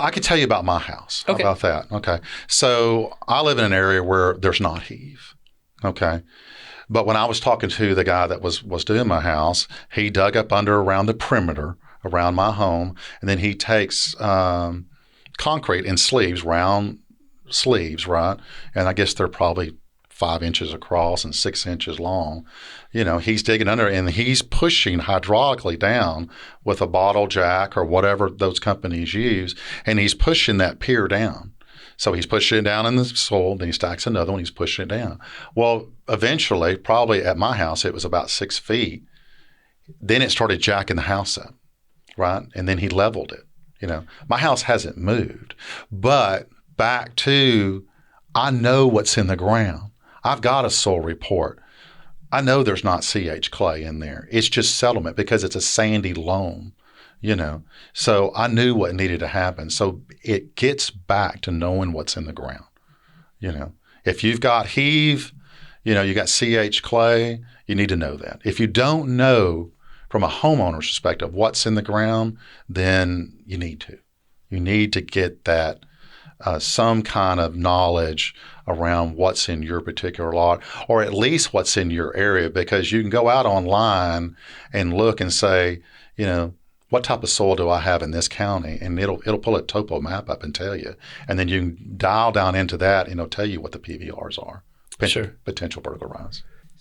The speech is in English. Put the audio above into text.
I could tell you about my house. How Okay. about that? Okay. So I live in an area where there's not heave. Okay. But when I was talking to the guy that was doing my house, he dug up under around the perimeter around my home, and then he takes concrete in sleeves, round sleeves, right? And I guess they're probably 5 inches across and 6 inches long. He's digging under and he's pushing hydraulically down with a bottle jack or whatever those companies use, and he's pushing that pier down. So he's pushing it down in the soil, then he stacks another one, he's pushing it down. Well, eventually, probably at my house, it was about 6 feet. Then it started jacking the house up, right? And then he leveled it. My house hasn't moved, but back to, I know what's in the ground. I've got a soil report. I know there's not CH clay in there. It's just settlement because it's a sandy loam, So I knew what needed to happen. So it gets back to knowing what's in the ground. If you've got heave, you got CH clay, you need to know that. If you don't know from a homeowner's perspective what's in the ground, then you need to. You need to get that some kind of knowledge around what's in your particular lot, or at least what's in your area, because you can go out online and look and say, what type of soil do I have in this county? And it'll pull a topo map up and tell you. And then you can dial down into that and it'll tell you what the PVRs are. Sure. Potential vertical rise.